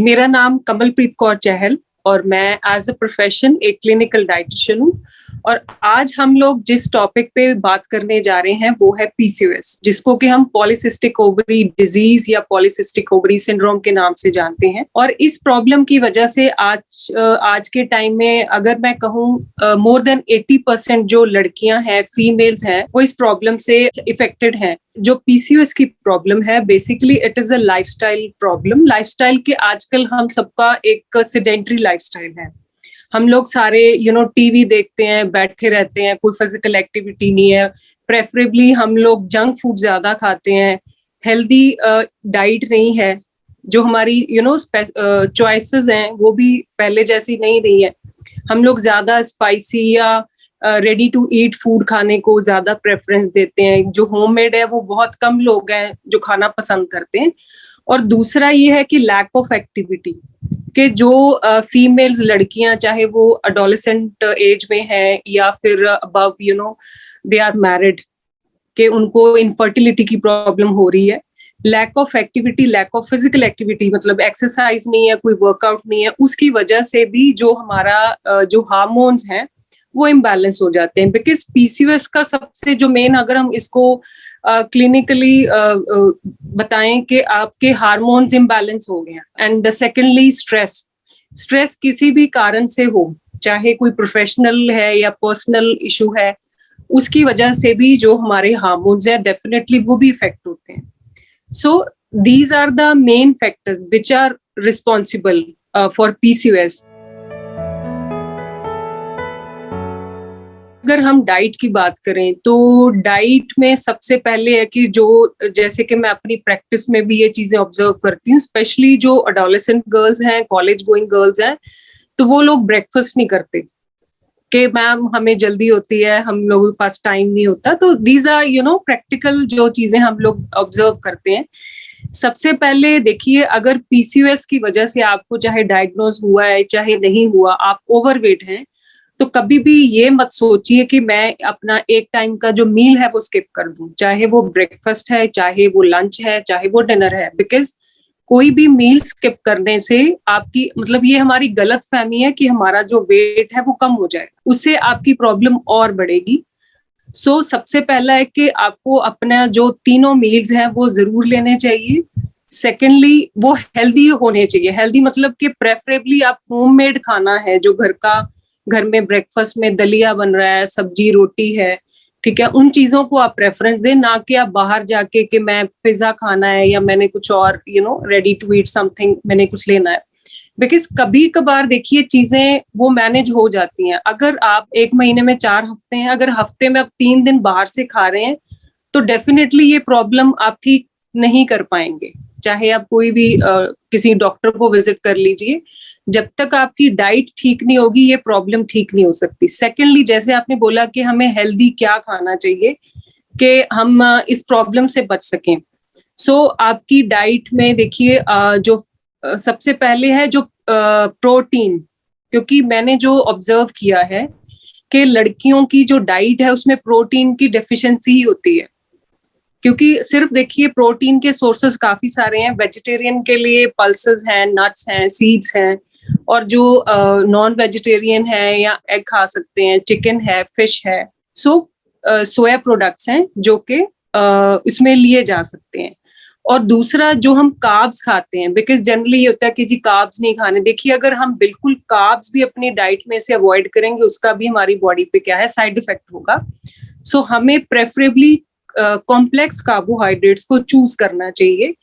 मेरा नाम कमलप्रीत कौर चहल और मैं एज अ प्रोफेशन एक क्लिनिकल डाइटिशियन हूँ। और आज हम लोग जिस टॉपिक पे बात करने जा रहे हैं वो है पीसीओएस, जिसको कि हम पॉलीसिस्टिक ओवरी डिजीज या पॉलीसिस्टिक ओवरी सिंड्रोम के नाम से जानते हैं। और इस प्रॉब्लम की वजह से आज के टाइम में अगर मैं कहूँ मोर देन 80% जो लड़कियां हैं, फीमेल्स हैं, वो इस प्रॉब्लम से इफेक्टेड हैं। जो पीसीओएस की प्रॉब्लम है, basically it is a lifestyle problem. Lifestyle के आजकल हम सबका एक सेडेंटरी लाइफस्टाइल है। हम लोग सारे टीवी देखते हैं, बैठे रहते हैं, कोई फिजिकल एक्टिविटी नहीं है। प्रेफरेबली हम लोग जंक फूड ज्यादा खाते हैं, हेल्दी डाइट नहीं है। जो हमारी चॉइसेस हैं वो भी पहले जैसी नहीं रही है। हम लोग ज्यादा स्पाइसी या रेडी टू ईट फूड खाने को ज्यादा प्रेफरेंस देते हैं। जो होममेड है वो बहुत कम लोग हैं जो खाना पसंद करते हैं। और दूसरा ये है कि लैक ऑफ एक्टिविटी कि जो फीमेल्स लड़कियां, चाहे वो अडोलेसेंट एज में है या फिर अबव दे आर मैरिड, के उनको इनफर्टिलिटी की प्रॉब्लम हो रही है। Lack of activity, lack of physical activity, मतलब एक्सरसाइज नहीं है, कोई वर्कआउट नहीं है, उसकी वजह से भी जो हमारा जो हार्मोन्स हैं वो इम्बैलेंस हो जाते हैं। बिकॉज पीसीओएस का सबसे जो मेन, अगर हम इसको क्लिनिकली बताएं कि आपके हार्मोन्स इम्बैलेंस हो गए हैं। एंड सेकेंडली स्ट्रेस किसी भी कारण से हो, चाहे कोई प्रोफेशनल है या पर्सनल इशू है, उसकी वजह से भी जो हमारे हार्मोन्स हैं डेफिनेटली वो भी इफेक्ट होते हैं। So these are the main factors which are responsible for PCOS. अगर हम डाइट की बात करें तो डाइट में सबसे पहले है कि जो, जैसे कि मैं अपनी प्रैक्टिस में भी ये चीजें ऑब्जर्व करती हूँ, स्पेशली जो अडोलेसेंट गर्ल्स हैं, कॉलेज गोइंग गर्ल्स हैं, तो वो लोग ब्रेकफास्ट नहीं करते कि मैम हमें जल्दी होती है, हम लोगों के पास टाइम नहीं होता। तो दीज आर प्रैक्टिकल जो चीजें हम लोग ऑब्जर्व करते हैं। सबसे पहले देखिए, अगर पीसीओएस की वजह से आपको चाहे डायग्नोज हुआ है चाहे नहीं हुआ, आप ओवरवेट हैं, तो कभी भी ये मत सोचिए कि मैं अपना एक टाइम का जो मील है वो स्किप कर दूं, चाहे वो ब्रेकफास्ट है, चाहे वो लंच है, चाहे वो डिनर है। बिकॉज कोई भी मील स्किप करने से आपकी, मतलब ये हमारी गलत फहमी है कि हमारा जो वेट है वो कम हो जाएगा, उससे आपकी प्रॉब्लम और बढ़ेगी। सो सबसे पहला है कि आपको अपना जो तीनों मील्स हैं वो जरूर लेने चाहिए। सेकेंडली वो हेल्दी होने चाहिए। हेल्दी मतलब कि प्रेफरेबली आप होममेड खाना है, जो घर में ब्रेकफास्ट में दलिया बन रहा है, सब्जी रोटी है, ठीक है, उन चीजों को आप प्रेफरेंस दें, ना कि आप बाहर जाके कि मैं पिज्जा खाना है या मैंने कुछ और रेडी टू ईट समथिंग मैंने कुछ लेना है। बिकॉज कभी कभार देखिए चीजें वो मैनेज हो जाती हैं। अगर आप एक महीने में 4 हफ्ते हैं, अगर हफ्ते में आप 3 दिन बाहर से खा रहे हैं, तो डेफिनेटली ये प्रॉब्लम आप ठीक नहीं कर पाएंगे। चाहे आप कोई भी किसी डॉक्टर को विजिट कर लीजिए, जब तक आपकी डाइट ठीक नहीं होगी ये प्रॉब्लम ठीक नहीं हो सकती। सेकेंडली, जैसे आपने बोला कि हमें हेल्दी क्या खाना चाहिए कि हम इस प्रॉब्लम से बच सकें। सो आपकी डाइट में देखिए जो सबसे पहले है जो प्रोटीन, क्योंकि मैंने जो ऑब्जर्व किया है कि लड़कियों की जो डाइट है उसमें प्रोटीन की डेफिशिएंसी ही होती है। क्योंकि सिर्फ देखिए प्रोटीन के सोर्सेस काफी सारे हैं। वेजिटेरियन के लिए पल्सेस हैं, नट्स हैं, सीड्स हैं, और जो नॉन वेजिटेरियन है या एग खा सकते हैं, चिकन है, फिश है। सो सोया प्रोडक्ट्स हैं जो कि इसमें लिए जा सकते हैं। और दूसरा जो हम कार्ब्स खाते हैं, बिकॉज जनरली ये होता है कि जी कार्ब्स नहीं खाने। देखिए अगर हम बिल्कुल कार्ब्स भी अपनी डाइट में से अवॉइड करेंगे, उसका भी हमारी बॉडी पे क्या है, साइड इफेक्ट होगा। सो हमें प्रेफरेबली कॉम्प्लेक्स कार्बोहाइड्रेट्स को चूज करना चाहिए,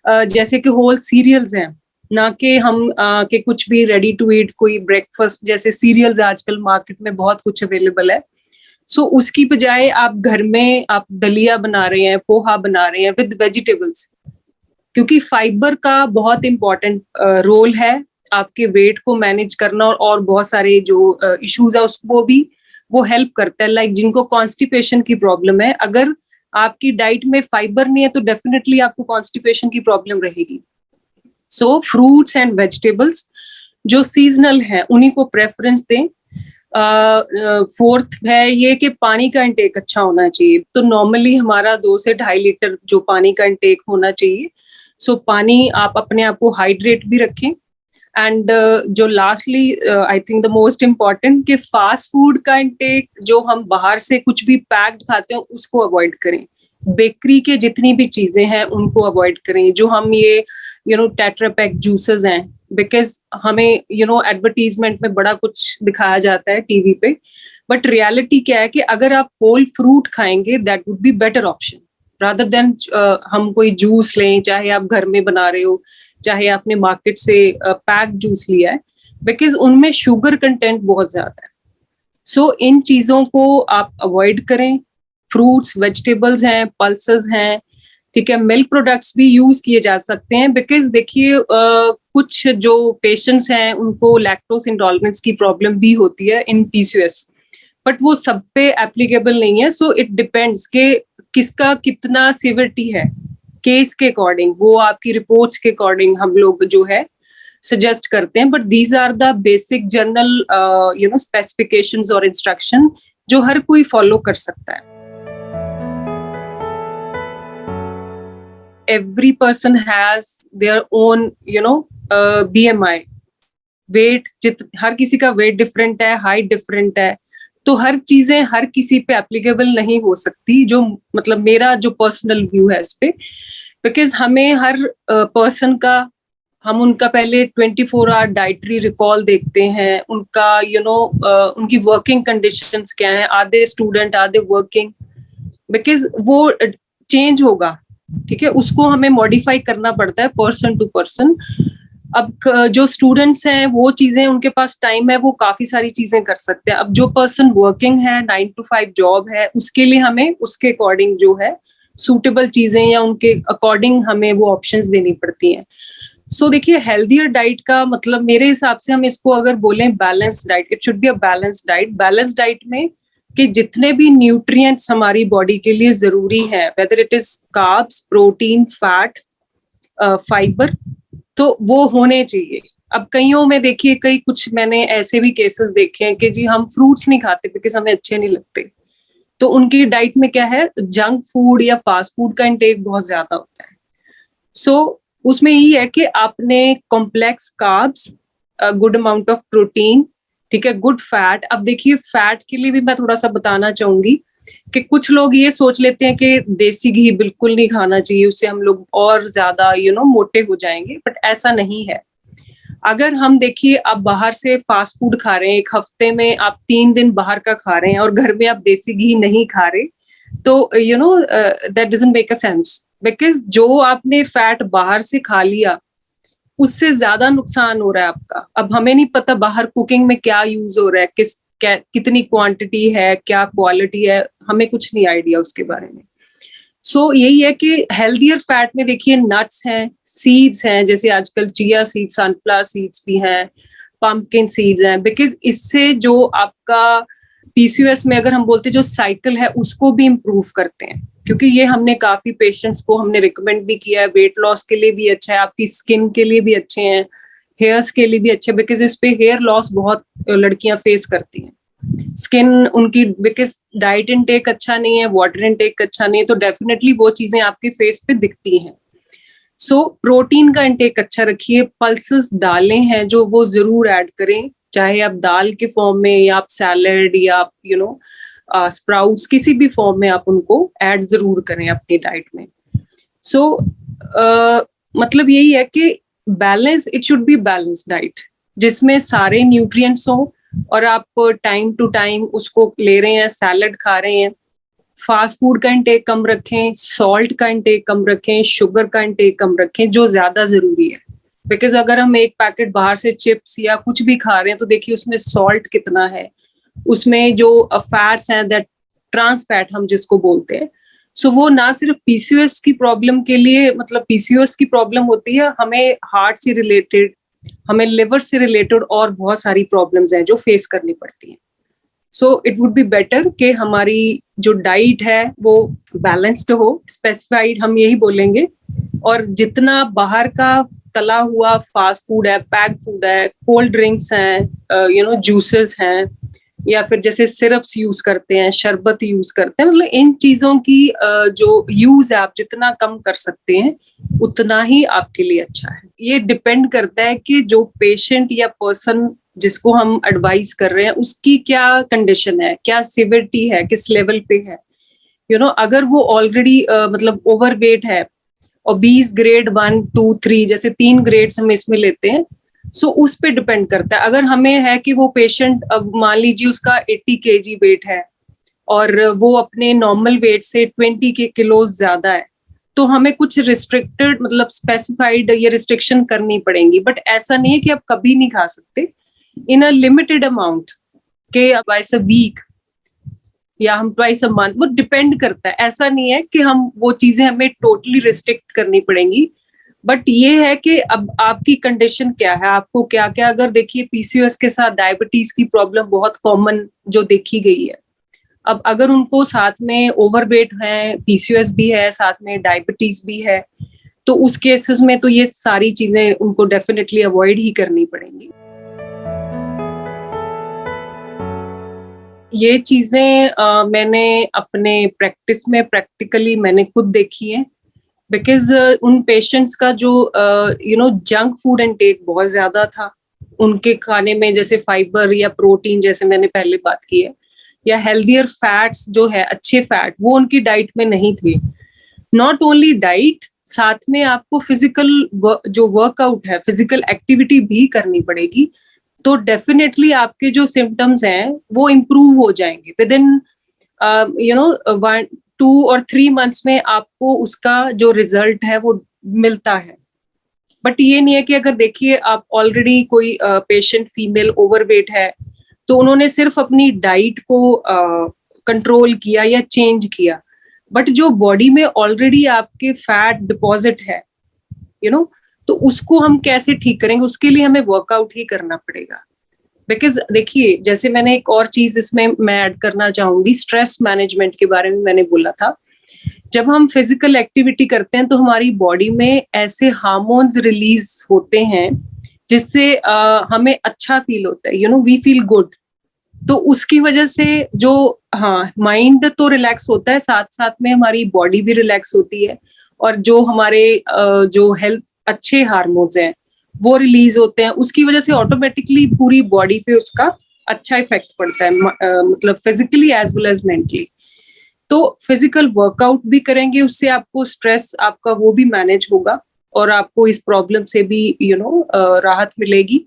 जैसे कि होल सीरियल्स हैं, ना कि हम के कुछ भी रेडी टू ईट कोई ब्रेकफास्ट, जैसे सीरियल्स आजकल मार्केट में बहुत कुछ अवेलेबल है। सो उसकी बजाय आप घर में आप दलिया बना रहे हैं, पोहा बना रहे हैं विद वेजिटेबल्स, क्योंकि फाइबर का बहुत इंपॉर्टेंट रोल है आपके वेट को मैनेज करना, और बहुत सारे जो इश्यूज है उसको भी वो हेल्प करता है। लाइक जिनको कॉन्स्टिपेशन की प्रॉब्लम है, अगर आपकी डाइट में फाइबर नहीं है तो डेफिनेटली आपको कॉन्स्टिपेशन की प्रॉब्लम रहेगी। सो फ्रूट्स एंड वेजिटेबल्स जो सीजनल है उन्हीं को प्रेफरेंस दें। फोर्थ है ये कि पानी का इंटेक अच्छा होना चाहिए। तो नॉर्मली हमारा 2 से 2.5 लीटर जो पानी का इंटेक होना चाहिए। सो पानी आप अपने आप को हाइड्रेट भी रखें, एंड जो lastly I think the most important कि फास्ट फूड का इंटेक, जो हम बाहर से कुछ भी पैक्ड खाते हैं उसको अवॉइड करें। बेकरी के जितनी भी चीजें हैं उनको अवॉइड करें। जो हम ये टेट्रा पैक जूसेस हैं, बिकॉज हमें एडवर्टीजमेंट में बड़ा कुछ दिखाया जाता है टीवी पे, बट रियलिटी क्या है कि अगर आप होल फ्रूट खाएंगे that would be better option rather than हम कोई जूस लें, चाहे आप घर में बना रहे हो, चाहे आपने मार्केट से पैक जूस लिया है, बिकॉज उनमें शुगर कंटेंट बहुत ज्यादा है। सो इन चीजों को आप अवॉइड करें। फ्रूट्स, वेजिटेबल्स हैं, पल्सेस हैं, ठीक है, मिल्क प्रोडक्ट्स भी यूज किए जा सकते हैं, बिकॉज देखिए कुछ जो पेशेंट्स हैं उनको लैक्टोज इंटॉलरेंस की प्रॉब्लम भी होती है इन पीसीओएस, बट वो सब पे एप्लीकेबल नहीं है। सो इट डिपेंड्स के किसका कितना सिवियरिटी है, केस के अकॉर्डिंग, वो आपकी रिपोर्ट्स के अकॉर्डिंग हम लोग जो है सजेस्ट करते हैं। But these are the basic general specifications और इंस्ट्रक्शन जो हर कोई फॉलो कर सकता है। Every person has their own BMI weight, हर किसी का वेट डिफरेंट है, हाइट डिफरेंट है, तो हर चीजें हर किसी पे एप्लीकेबल नहीं हो सकती, जो मतलब मेरा जो पर्सनल व्यू है इस पे। बिकॉज हमें हर पर्सन का, हम उनका पहले 24 आवर डाइटरी रिकॉल देखते हैं, उनका उनकी वर्किंग कंडीशंस क्या है, आधे स्टूडेंट आधे वर्किंग, बिकॉज वो चेंज होगा, ठीक है, उसको हमें मॉडिफाई करना पड़ता है पर्सन टू पर्सन। अब जो स्टूडेंट्स हैं वो चीजें, उनके पास टाइम है, वो काफी सारी चीजें कर सकते हैं। अब जो पर्सन वर्किंग है, 9 to 5 जॉब है, उसके लिए हमें उसके अकॉर्डिंग जो है सूटेबल चीजें या उनके अकॉर्डिंग हमें वो ऑप्शंस देनी पड़ती हैं। सो देखिए, हेल्दियर डाइट का मतलब मेरे हिसाब से हम इसको अगर बोलें balanced diet, it should be a balanced diet. Balanced diet में कि जितने भी न्यूट्रिएंट्स हमारी बॉडी के लिए जरूरी है, whether it is carbs, protein, fat, fibre, तो वो होने चाहिए। अब कईयों में देखिए, कई कुछ मैंने ऐसे भी केसेस देखे हैं कि जी हम फ्रूट्स नहीं खाते बिकॉज हमें अच्छे नहीं लगते, तो उनकी डाइट में क्या है, जंक फूड या फास्ट फूड का इंटेक बहुत ज्यादा होता है। सो उसमें यही है कि आपने complex carbs, good amount of protein, ठीक है, गुड फैट। अब देखिए, फैट के लिए भी मैं थोड़ा सा बताना चाहूंगी कि कुछ लोग ये सोच लेते हैं कि देसी घी बिल्कुल नहीं खाना चाहिए, उससे हम लोग और ज्यादा मोटे हो जाएंगे, बट ऐसा नहीं है। अगर हम देखिए, आप बाहर से फास्ट फूड खा रहे हैं, एक हफ्ते में आप 3 दिन बाहर का खा रहे हैं और घर में आप देसी घी नहीं खा रहे, तो that doesn't make a sense, because जो आपने फैट बाहर से खा लिया उससे ज्यादा नुकसान हो रहा है आपका। अब हमें नहीं पता बाहर कुकिंग में क्या यूज हो रहा है, कितनी क्वांटिटी है, क्या क्वालिटी है, हमें कुछ नहीं आइडिया उसके बारे में। सो यही है कि हेल्दियर फैट में देखिए नट्स हैं, सीड्स हैं, जैसे आजकल चिया सीड्स, सनफ्लावर सीड्स भी हैं, पंपकिन सीड्स हैं, बिकॉज इससे जो आपका पीसीओएस में अगर हम बोलते जो साइकिल है उसको भी इम्प्रूव करते हैं, क्योंकि ये हमने काफी पेशेंट्स को हमने रिकमेंड भी किया है। वेट लॉस के लिए भी अच्छा है, आपकी स्किन के लिए भी अच्छे हैं, हेयर्स के लिए भी अच्छे, बिकॉज इस पे हेयर लॉस बहुत लड़कियां फेस करती हैं। स्किन उनकी, बिकॉज डाइट इनटेक अच्छा नहीं है, वाटर इनटेक अच्छा नहीं है, तो डेफिनेटली वो चीजें आपके फेस पे दिखती हैं। सो प्रोटीन का इनटेक अच्छा रखिए, पल्सेस दालें हैं जो वो जरूर ऐड करें, चाहे आप दाल के फॉर्म में या आप सैलड या आप स्प्राउट्स, किसी भी फॉर्म में आप उनको ऐड जरूर करें अपनी डाइट में। सो मतलब यही है कि balance, it should be balance diet जिसमें सारे न्यूट्रिएंट्स हो और आप टाइम टू टाइम उसको ले रहे हैं, सैलड खा रहे हैं, फास्ट फूड का इंटेक कम रखें, सॉल्ट का इंटेक कम रखें, शुगर का इंटेक कम रखें जो ज्यादा जरूरी है। बिकॉज अगर हम एक पैकेट बाहर से चिप्स या कुछ भी खा रहे हैं तो देखिए उसमें सॉल्ट कितना है, उसमें जो फैट्स हैं, दैट ट्रांस फैट हम जिसको बोलते हैं। सो वो ना सिर्फ पीसीओएस की प्रॉब्लम के लिए, मतलब पीसीओएस की प्रॉब्लम होती है, हमें हार्ट से रिलेटेड, हमें लिवर से रिलेटेड और बहुत सारी प्रॉब्लम्स हैं जो फेस करनी पड़ती हैं। So it would be better कि हमारी जो डाइट है वो बैलेंस्ड हो, स्पेसिफाइड हम यही बोलेंगे, और जितना बाहर का तला हुआ फास्ट फूड है, पैक फूड है, कोल्ड ड्रिंक्स हैं, जूसेस हैं, या फिर जैसे सिरप्स यूज करते हैं, शरबत यूज करते हैं, मतलब इन चीजों की जो यूज है आप जितना कम कर सकते हैं उतना ही आपके लिए अच्छा है। ये डिपेंड करता है कि जो पेशेंट या पर्सन जिसको हम एडवाइस कर रहे हैं उसकी क्या कंडीशन है, क्या सिवियरिटी है, किस लेवल पे है। अगर वो ऑलरेडी मतलब ओवरवेट है, ओबीस ग्रेड 1, 2, 3 जैसे 3 ग्रेड्स हम इसमें लेते हैं, सो उस पे डिपेंड करता है। अगर हमें है कि वो पेशेंट, अब मान लीजिए उसका 80 kg वेट है और वो अपने नॉर्मल वेट से 20 किलो ज्यादा है, तो हमें कुछ रिस्ट्रिक्टेड मतलब स्पेसिफाइड ये रिस्ट्रिक्शन करनी पड़ेंगी। बट ऐसा नहीं है कि आप कभी नहीं खा सकते, इन अ लिमिटेड अमाउंट के ट्वाइस अ वीक या हम ट्वाइस अ मंथ, वो डिपेंड करता है। ऐसा नहीं है कि हम वो चीजें हमें टोटली रिस्ट्रिक्ट करनी पड़ेंगी। बट ये है कि अब आपकी कंडीशन क्या है, आपको क्या क्या, अगर देखिए पीसीओएस के साथ डायबिटीज की प्रॉब्लम बहुत कॉमन जो देखी गई है। अब अगर उनको साथ में ओवरवेट है, पीसीओएस भी है, साथ में डायबिटीज भी है, तो उस केसेस में तो ये सारी चीजें उनको डेफिनेटली अवॉइड ही करनी पड़ेंगी। ये चीजें मैंने अपने प्रैक्टिस में प्रैक्टिकली मैंने खुद देखी है। बिकॉज उन पेशेंट्स का जो जंक फूड इनटेक बहुत ज्यादा था उनके खाने में, जैसे फाइबर या प्रोटीन जैसे मैंने पहले बात की है, या हेल्दियर फैट्स जो है, अच्छे फैट, वो उनकी डाइट में नहीं थे। नॉट ओनली डाइट, साथ में आपको फिजिकल जो वर्कआउट है, फिजिकल एक्टिविटी भी करनी पड़ेगी। तो डेफिनेटली आपके जो सिम्टम्स हैं वो इम्प्रूव हो जाएंगे विद इन 2 और 3 मंथ्स में आपको उसका जो रिजल्ट है वो मिलता है। बट ये नहीं है कि अगर देखिए आप ऑलरेडी कोई पेशेंट फीमेल ओवरवेट है तो उन्होंने सिर्फ अपनी डाइट को कंट्रोल किया या चेंज किया, बट जो बॉडी में ऑलरेडी आपके फैट डिपॉजिट है तो उसको हम कैसे ठीक करेंगे, उसके लिए हमें वर्कआउट ही करना पड़ेगा। बिकॉज देखिए, जैसे मैंने एक और चीज इसमें मैं ऐड करना चाहूंगी, स्ट्रेस मैनेजमेंट के बारे में मैंने बोला था। जब हम फिजिकल एक्टिविटी करते हैं तो हमारी बॉडी में ऐसे हार्मोन्स रिलीज होते हैं जिससे हमें अच्छा फील होता है, वी फील गुड। तो उसकी वजह से जो माइंड तो रिलैक्स होता है, साथ साथ में हमारी बॉडी भी रिलैक्स होती है, और जो हमारे जो हेल्थ अच्छे हार्मोन्स हैं वो रिलीज होते हैं। उसकी वजह से ऑटोमेटिकली पूरी बॉडी पे उसका अच्छा इफेक्ट पड़ता है, मतलब physically as well as mentally. तो फिजिकल वर्कआउट भी करेंगे, उससे आपको स्ट्रेस आपका वो भी मैनेज होगा और आपको इस प्रॉब्लम से भी राहत मिलेगी।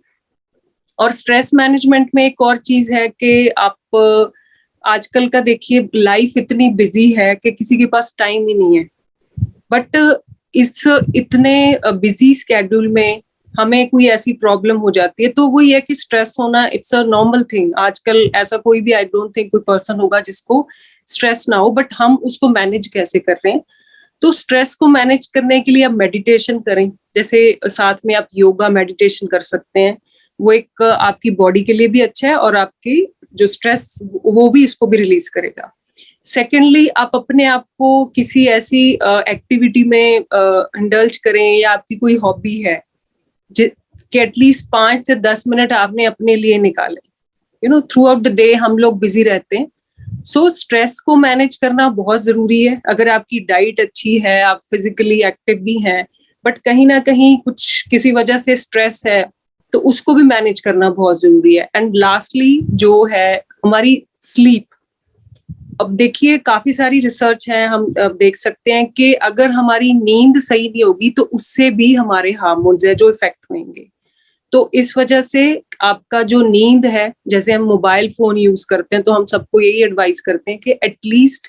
और स्ट्रेस मैनेजमेंट में एक और चीज है कि आप आजकल का देखिए, लाइफ इतनी बिजी है कि किसी के पास टाइम ही नहीं है। बट इस इतने बिजी स्केड्यूल में हमें कोई ऐसी प्रॉब्लम हो जाती है तो वही है कि स्ट्रेस होना इट्स अ नॉर्मल थिंग। आजकल ऐसा कोई भी, आई डोंट थिंक कोई पर्सन होगा जिसको स्ट्रेस ना हो। बट हम उसको मैनेज कैसे कर रहे हैं, तो स्ट्रेस को मैनेज करने के लिए आप मेडिटेशन करें, जैसे साथ में आप योगा मेडिटेशन कर सकते हैं। वो एक आपकी बॉडी के लिए भी अच्छा है और आपकी जो स्ट्रेस वो भी इसको भी रिलीज करेगा। सेकेंडली, आप अपने आप को किसी ऐसी एक्टिविटी में इंडल्ज करें, या आपकी कोई हॉबी है कि एटलीस्ट 5 से 10 मिनट आपने अपने लिए निकाले। थ्रू आउट द डे हम लोग बिजी रहते हैं, सो स्ट्रेस को मैनेज करना बहुत जरूरी है। अगर आपकी डाइट अच्छी है, आप फिजिकली एक्टिव भी हैं, बट कहीं ना कहीं कुछ किसी वजह से स्ट्रेस है, तो उसको भी मैनेज करना बहुत जरूरी है। एंड लास्टली जो है हमारी स्लीप। अब देखिए, काफी सारी रिसर्च है, हम देख सकते हैं कि अगर हमारी नींद सही नहीं होगी तो उससे भी हमारे हार्मोन्स है जो इफेक्ट होंगे। तो इस वजह से आपका जो नींद है, जैसे हम मोबाइल फोन यूज करते हैं, तो हम सबको यही एडवाइस करते हैं कि एटलीस्ट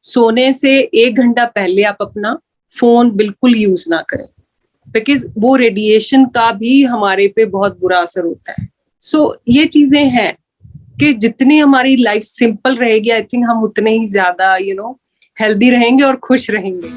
सोने से 1 घंटा पहले आप अपना फोन बिल्कुल यूज ना करें, बिकॉज वो रेडिएशन का भी हमारे पे बहुत बुरा असर होता है। सो ये चीजें हैं कि जितनी हमारी लाइफ सिंपल रहेगी, आई थिंक हम उतने ही ज्यादा हेल्दी रहेंगे और खुश रहेंगे।